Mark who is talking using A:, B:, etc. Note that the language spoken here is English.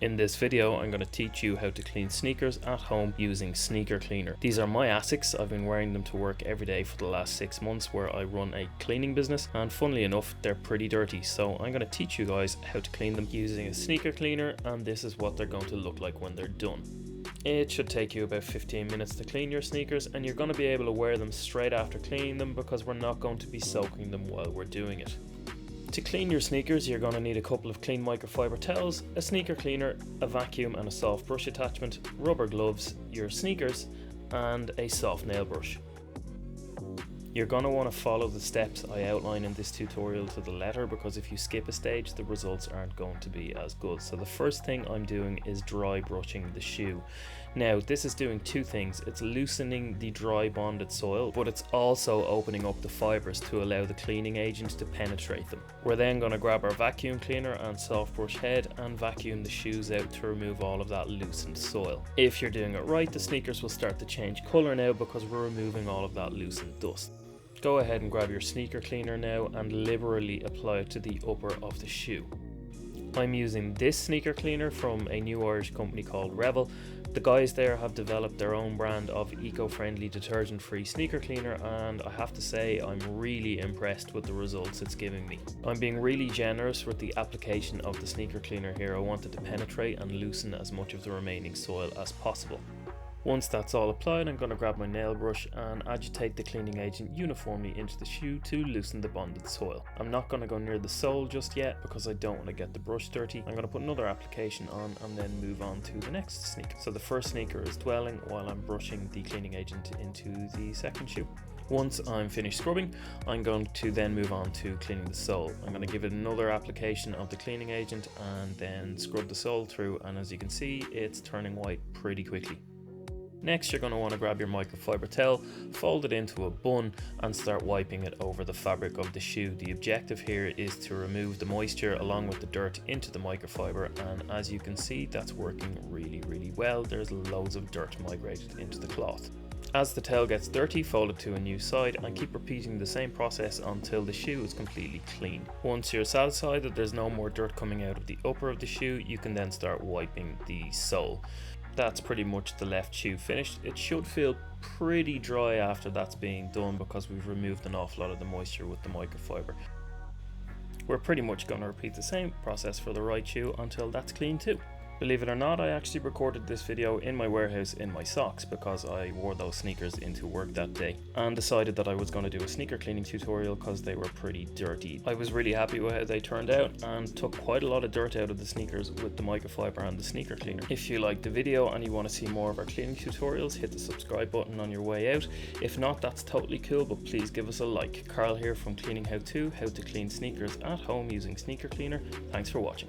A: In this video, I'm going to teach you how to clean sneakers at home using sneaker cleaner. These are my Asics. I've been wearing them to work every day for the last 6 months where I run a cleaning business, and funnily enough, they're pretty dirty. So I'm going to teach you guys how to clean them using a sneaker cleaner, and this is what they're going to look like when they're done. It should take you about 15 minutes to clean your sneakers, and you're going to be able to wear them straight after cleaning them because we're not going to be soaking them while we're doing it. To clean your sneakers, you're going to need a couple of clean microfiber towels, a sneaker cleaner, a vacuum and a soft brush attachment, rubber gloves, your sneakers, and a soft nail brush. You're going to want to follow the steps I outline in this tutorial to the letter, because if you skip a stage, the results aren't going to be as good. So the first thing I'm doing is dry brushing the shoe. Now, this is doing two things. It's loosening the dry bonded soil, but it's also opening up the fibers to allow the cleaning agent to penetrate them. We're then going to grab our vacuum cleaner and soft brush head and vacuum the shoes out to remove all of that loosened soil. If you're doing it right, the sneakers will start to change colour now because we're removing all of that loosened dust. Go ahead and grab your sneaker cleaner now and liberally apply it to the upper of the shoe. I'm using this sneaker cleaner from a new Irish company called Rebel. The guys there have developed their own brand of eco-friendly detergent-free sneaker cleaner, and I have to say I'm really impressed with the results it's giving me. I'm being really generous with the application of the sneaker cleaner here. I wanted to penetrate and loosen as much of the remaining soil as possible. Once that's all applied, I'm going to grab my nail brush and agitate the cleaning agent uniformly into the shoe to loosen the bonded soil. I'm not going to go near the sole just yet because I don't want to get the brush dirty. I'm going to put another application on and then move on to the next sneaker. So the first sneaker is dwelling while I'm brushing the cleaning agent into the second shoe. Once I'm finished scrubbing, I'm going to then move on to cleaning the sole. I'm going to give it another application of the cleaning agent and then scrub the sole through, and as you can see, it's turning white pretty quickly. Next, you're going to want to grab your microfiber towel, fold it into a bun and start wiping it over the fabric of the shoe. The objective here is to remove the moisture along with the dirt into the microfiber, and as you can see, that's working really well. There's loads of dirt migrated into the cloth. As the towel gets dirty, fold it to a new side and keep repeating the same process until the shoe is completely clean. Once you're satisfied that there's no more dirt coming out of the upper of the shoe, you can then start wiping the sole. That's pretty much the left shoe finished. It should feel pretty dry after that's being done because we've removed an awful lot of the moisture with the microfiber. We're pretty much going to repeat the same process for the right shoe until that's clean too. Believe it or not, I actually recorded this video in my warehouse in my socks because I wore those sneakers into work that day and decided that I was going to do a sneaker cleaning tutorial because they were pretty dirty. I was really happy with how they turned out and took quite a lot of dirt out of the sneakers with the microfiber and the sneaker cleaner. If you liked the video and you want to see more of our cleaning tutorials, hit the subscribe button on your way out. If not, that's totally cool, but please give us a like. Carl here from Cleaning How To clean sneakers at home using sneaker cleaner. Thanks for watching.